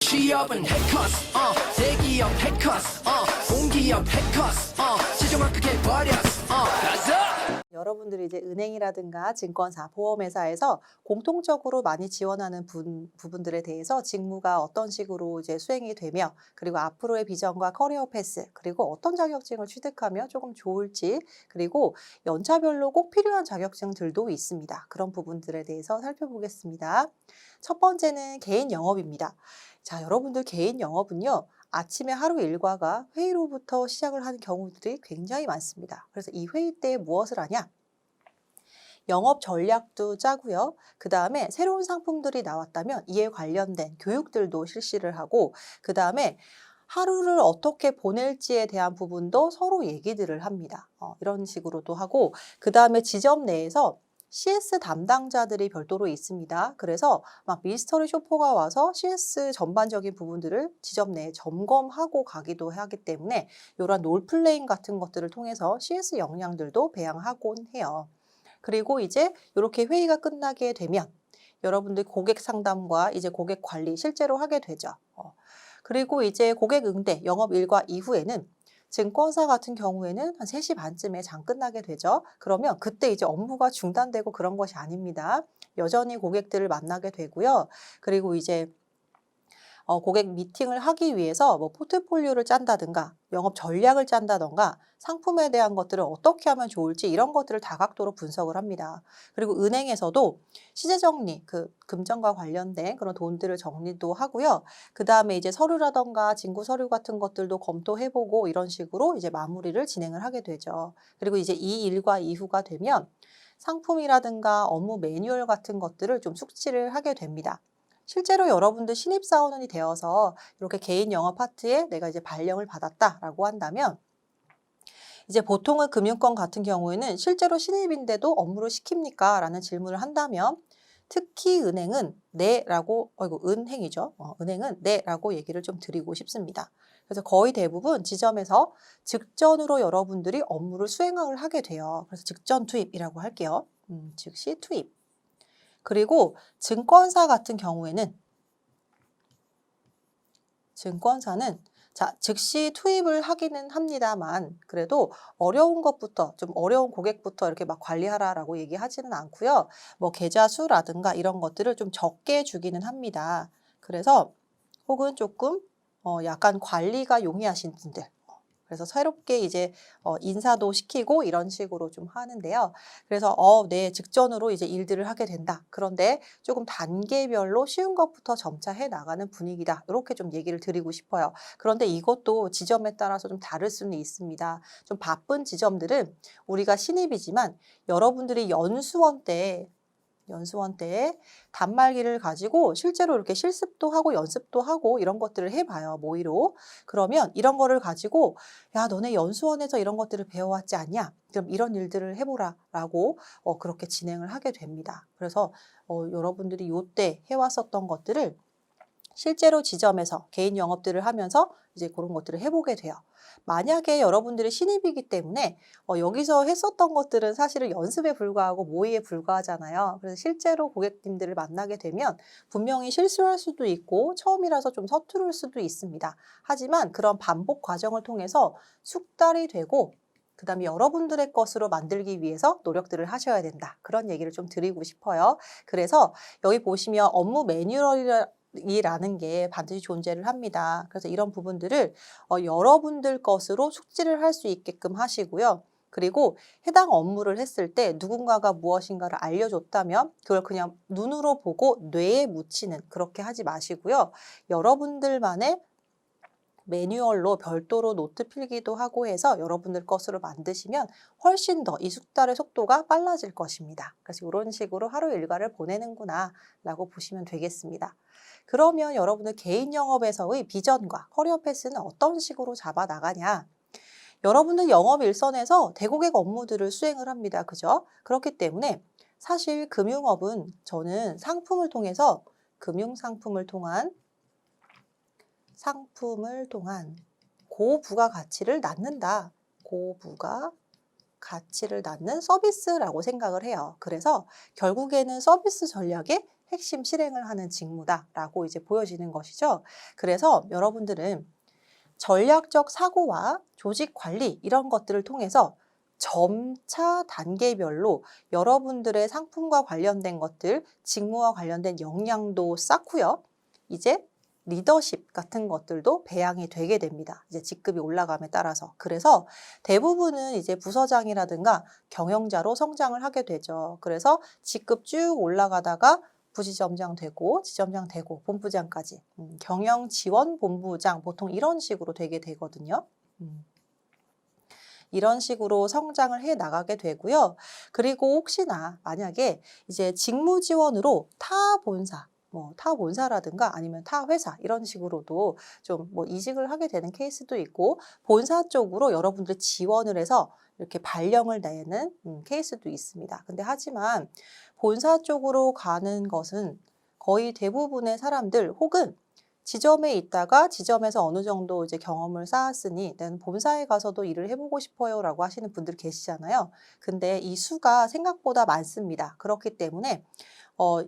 취업은 해커스 대기업 해커스 공기업 해커스 시중을 크게 버렸어 가자. 여러분들이 이제 은행이라든가 증권사, 보험회사에서 공통적으로 많이 지원하는 부분들에 대해서 직무가 어떤 식으로 이제 수행이 되며, 그리고 앞으로의 비전과 커리어 패스, 그리고 어떤 자격증을 취득하면 조금 좋을지, 그리고 연차별로 꼭 필요한 자격증들도 있습니다. 그런 부분들에 대해서 살펴보겠습니다. 첫 번째는 개인 영업입니다. 자, 여러분들 개인 영업은요, 아침에 하루 일과가 회의로부터 시작을 하는 경우들이 굉장히 많습니다. 그래서 이 회의 때 무엇을 하냐? 영업 전략도 짜고요. 그 다음에 새로운 상품들이 나왔다면 이에 관련된 교육들도 실시를 하고, 그 다음에 하루를 어떻게 보낼지에 대한 부분도 서로 얘기들을 합니다. 이런 식으로도 하고, 그 다음에 지점 내에서 CS 담당자들이 별도로 있습니다. 그래서 막 미스터리 쇼퍼가 와서 CS 전반적인 부분들을 지점 내에 점검하고 가기도 하기 때문에 이런 롤플레잉 같은 것들을 통해서 CS 역량들도 배양하곤 해요. 그리고 이제 이렇게 회의가 끝나게 되면 여러분들 고객 상담과 이제 고객 관리 실제로 하게 되죠. 그리고 이제 고객 응대, 영업 일과 이후에는 증권사 같은 경우에는 한 3시 반쯤에 장 끝나게 되죠. 그러면 그때 이제 업무가 중단되고 그런 것이 아닙니다. 여전히 고객들을 만나게 되고요. 그리고 이제 고객 미팅을 하기 위해서 뭐 포트폴리오를 짠다든가 영업 전략을 짠다든가 상품에 대한 것들을 어떻게 하면 좋을지 이런 것들을 다각도로 분석을 합니다. 그리고 은행에서도 시세 정리, 그 금전과 관련된 그런 돈들을 정리도 하고요. 그 다음에 이제 서류라든가 징구 서류 같은 것들도 검토해보고 이런 식으로 이제 마무리를 진행을 하게 되죠. 그리고 이제 이 일과 이후가 되면 상품이라든가 업무 매뉴얼 같은 것들을 좀 숙지를 하게 됩니다. 실제로 여러분들 신입사원이 되어서 이렇게 개인 영업 파트에 내가 이제 발령을 받았다라고 한다면, 이제 보통은 금융권 같은 경우에는 실제로 신입인데도 업무를 시킵니까? 라는 질문을 한다면, 특히 은행은 네라고, 은행이죠. 은행은 네라고 얘기를 좀 드리고 싶습니다. 그래서 거의 대부분 지점에서 직전으로 여러분들이 업무를 수행을 하게 돼요. 그래서 직전 투입이라고 할게요. 즉시 투입. 그리고 증권사 같은 경우에는 증권사는 자, 즉시 투입을 하기는 합니다만 그래도 어려운 것부터 좀 어려운 고객부터 이렇게 막 관리하라라고 얘기하지는 않고요. 뭐 계좌 수라든가 이런 것들을 좀 적게 주기는 합니다. 그래서 혹은 조금 약간 관리가 용이하신 분들, 그래서 새롭게 이제 인사도 시키고 이런 식으로 좀 하는데요. 그래서 네, 직전으로 이제 일들을 하게 된다. 그런데 조금 단계별로 쉬운 것부터 점차 해 나가는 분위기다. 이렇게 좀 얘기를 드리고 싶어요. 그런데 이것도 지점에 따라서 좀 다를 수는 있습니다. 좀 바쁜 지점들은 우리가 신입이지만 여러분들이 연수원 때 단말기를 가지고 실제로 이렇게 실습도 하고 연습도 하고 이런 것들을 해봐요, 모의로. 그러면 이런 거를 가지고 야, 너네 연수원에서 이런 것들을 배워왔지 않냐? 그럼 이런 일들을 해보라 라고 그렇게 진행을 하게 됩니다. 그래서 여러분들이 요때 해왔었던 것들을 실제로 지점에서 개인 영업들을 하면서 이제 그런 것들을 해보게 돼요. 만약에 여러분들이 신입이기 때문에 여기서 했었던 것들은 사실은 연습에 불과하고 모의에 불과하잖아요. 그래서 실제로 고객님들을 만나게 되면 분명히 실수할 수도 있고 처음이라서 좀 서투를 수도 있습니다. 하지만 그런 반복 과정을 통해서 숙달이 되고 그 다음에 여러분들의 것으로 만들기 위해서 노력들을 하셔야 된다. 그런 얘기를 좀 드리고 싶어요. 그래서 여기 보시면 업무 매뉴얼이라는 게 반드시 존재를 합니다. 그래서 이런 부분들을 여러분들 것으로 숙지를 할 수 있게끔 하시고요. 그리고 해당 업무를 했을 때 누군가가 무엇인가를 알려줬다면 그걸 그냥 눈으로 보고 뇌에 묻히는, 그렇게 하지 마시고요. 여러분들만의 매뉴얼로 별도로 노트 필기도 하고 해서 여러분들 것으로 만드시면 훨씬 더 이 숙달의 속도가 빨라질 것입니다. 그래서 이런 식으로 하루 일과를 보내는구나 라고 보시면 되겠습니다. 그러면 여러분들 개인 영업에서의 비전과 커리어 패스는 어떤 식으로 잡아 나가냐? 여러분들 영업 일선에서 대고객 업무들을 수행을 합니다. 그죠? 그렇기 때문에 사실 금융업은 저는 상품을 통해서 금융상품을 통한 고부가 가치를 낳는다. 고부가 가치를 낳는 서비스라고 생각을 해요. 그래서 결국에는 서비스 전략에 핵심 실행을 하는 직무다라고 이제 보여지는 것이죠. 그래서 여러분들은 전략적 사고와 조직 관리 이런 것들을 통해서 점차 단계별로 여러분들의 상품과 관련된 것들, 직무와 관련된 역량도 쌓고요. 이제 리더십 같은 것들도 배양이 되게 됩니다. 이제 직급이 올라감에 따라서. 그래서 대부분은 이제 부서장이라든가 경영자로 성장을 하게 되죠. 그래서 직급 쭉 올라가다가 부지점장 되고 지점장 되고 본부장까지 경영지원본부장 보통 이런 식으로 되게 되거든요. 이런 식으로 성장을 해 나가게 되고요. 그리고 혹시나 만약에 이제 직무 지원으로 타 본사, 뭐 타 본사라든가 아니면 타 회사 이런 식으로도 좀 뭐 이직을 하게 되는 케이스도 있고 본사 쪽으로 여러분들이 지원을 해서 이렇게 발령을 내는 케이스도 있습니다. 근데 하지만 본사 쪽으로 가는 것은 거의 대부분의 사람들 혹은 지점에 있다가 지점에서 어느 정도 이제 경험을 쌓았으니 나는 본사에 가서도 일을 해보고 싶어요라고 하시는 분들 계시잖아요. 근데 이 수가 생각보다 많습니다. 그렇기 때문에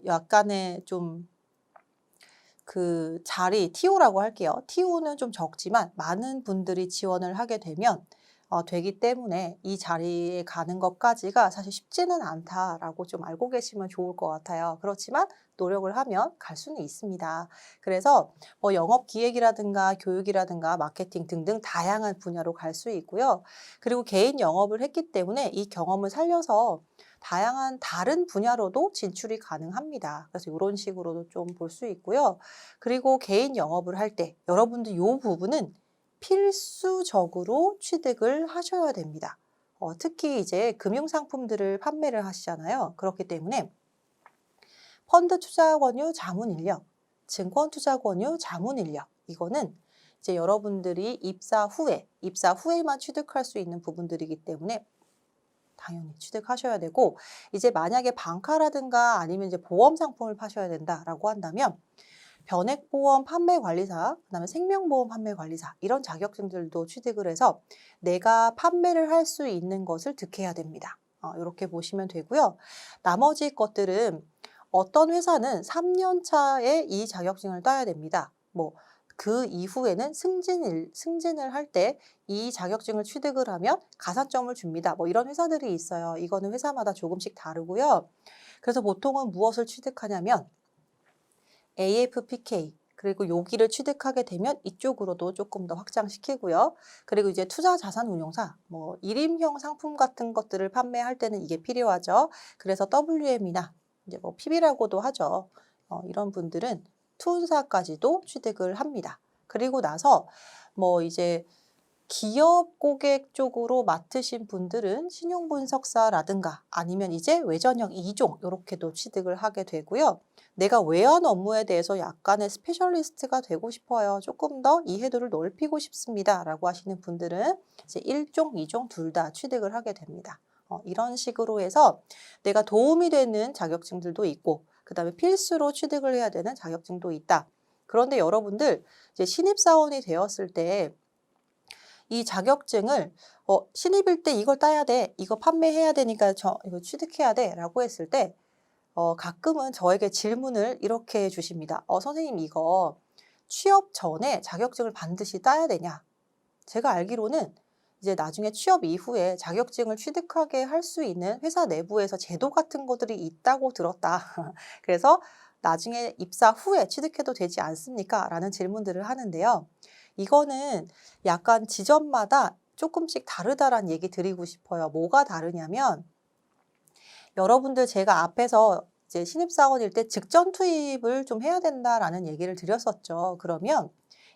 약간의 좀 그 자리, TO라고 할게요. TO는 좀 적지만 많은 분들이 지원을 하게 되면 되기 때문에 이 자리에 가는 것까지가 사실 쉽지는 않다라고 좀 알고 계시면 좋을 것 같아요. 그렇지만 노력을 하면 갈 수는 있습니다. 그래서 뭐 영업 기획이라든가 교육이라든가 마케팅 등등 다양한 분야로 갈 수 있고요. 그리고 개인 영업을 했기 때문에 이 경험을 살려서 다양한 다른 분야로도 진출이 가능합니다. 그래서 이런 식으로도 좀 볼 수 있고요. 그리고 개인 영업을 할 때 여러분들 이 부분은 필수적으로 취득을 하셔야 됩니다. 특히 이제 금융상품들을 판매를 하시잖아요. 그렇기 때문에 펀드 투자 권유 자문 인력, 증권 투자 권유 자문 인력 이거는 이제 여러분들이 입사 후에만 취득할 수 있는 부분들이기 때문에 당연히 취득하셔야 되고 이제 만약에 방카라든가 아니면 이제 보험 상품을 파셔야 된다라고 한다면 변액보험 판매관리사, 그다음에 생명보험 판매관리사 이런 자격증들도 취득을 해서 내가 판매를 할 수 있는 것을 득해야 됩니다. 이렇게 보시면 되고요. 나머지 것들은 어떤 회사는 3년 차에 이 자격증을 따야 됩니다. 뭐 그 이후에는 승진을 할 때 이 자격증을 취득을 하면 가산점을 줍니다. 뭐 이런 회사들이 있어요. 이거는 회사마다 조금씩 다르고요. 그래서 보통은 무엇을 취득하냐면 AFPK 그리고 여기를 취득하게 되면 이쪽으로도 조금 더 확장시키고요. 그리고 이제 투자자산운용사, 뭐 일임형 상품 같은 것들을 판매할 때는 이게 필요하죠. 그래서 WM이나 이제 뭐 PB라고도 하죠. 이런 분들은 투운사까지도 취득을 합니다. 그리고 나서 뭐 이제 기업 고객 쪽으로 맡으신 분들은 신용분석사라든가 아니면 이제 외전형 2종 이렇게도 취득을 하게 되고요. 내가 외환 업무에 대해서 약간의 스페셜리스트가 되고 싶어요. 조금 더 이해도를 넓히고 싶습니다. 라고 하시는 분들은 이제 1종, 2종 둘 다 취득을 하게 됩니다. 이런 식으로 해서 내가 도움이 되는 자격증들도 있고 그 다음에 필수로 취득을 해야 되는 자격증도 있다. 그런데 여러분들 이제 신입사원이 되었을 때 이 자격증을 신입일 때 이걸 따야 돼, 이거 판매해야 되니까 이거 취득해야 돼 라고 했을 때 가끔은 저에게 질문을 이렇게 주십니다. 선생님 이거 취업 전에 자격증을 반드시 따야 되냐? 제가 알기로는 이제 나중에 취업 이후에 자격증을 취득하게 할 수 있는 회사 내부에서 제도 같은 것들이 있다고 들었다. 그래서 나중에 입사 후에 취득해도 되지 않습니까? 라는 질문들을 하는데요. 이거는 약간 지점마다 조금씩 다르다라는 얘기 드리고 싶어요. 뭐가 다르냐면 여러분들 제가 앞에서 이제 신입사원일 때 직전 투입을 좀 해야 된다라는 얘기를 드렸었죠. 그러면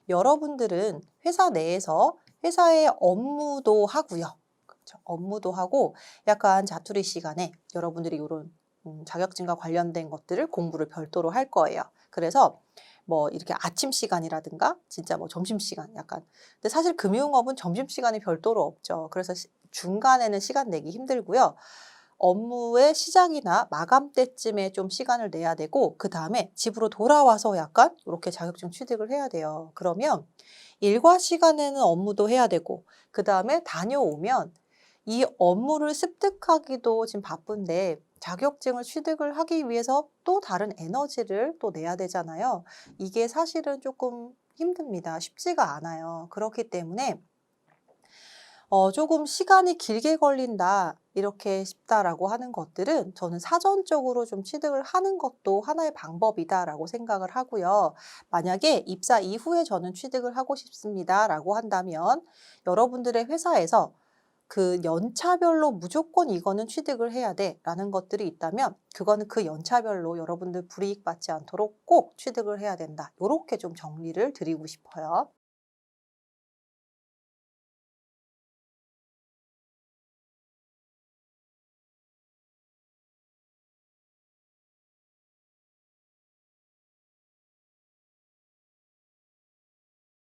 여러분들은 회사 내에서 회사의 업무도 하고요. 그렇죠? 업무도 하고 약간 자투리 시간에 여러분들이 이런 자격증과 관련된 것들을 공부를 별도로 할 거예요. 그래서 뭐 이렇게 아침 시간이라든가 진짜 뭐 점심 시간 약간 근데 사실 금융업은 점심 시간이 별도로 없죠. 그래서 중간에는 시간 내기 힘들고요. 업무의 시작이나 마감 때쯤에 좀 시간을 내야 되고 그 다음에 집으로 돌아와서 약간 이렇게 자격증 취득을 해야 돼요. 그러면 일과 시간에는 업무도 해야 되고 그 다음에 다녀오면 이 업무를 습득하기도 지금 바쁜데 자격증을 취득을 하기 위해서 또 다른 에너지를 또 내야 되잖아요. 이게 사실은 조금 힘듭니다. 쉽지가 않아요. 그렇기 때문에 조금 '시간이 길게 걸린다. 이렇게 쉽다.'라고 하는 것들은 저는 사전적으로 좀 취득을 하는 것도 하나의 방법이다라고 생각을 하고요. 만약에 입사 이후에 저는 취득을 하고 싶습니다라고 한다면 여러분들의 회사에서 그 연차별로 무조건 이거는 취득을 해야 돼라는 것들이 있다면 그거는 그 연차별로 여러분들 불이익 받지 않도록 꼭 취득을 해야 된다. 요렇게 좀 정리를 드리고 싶어요.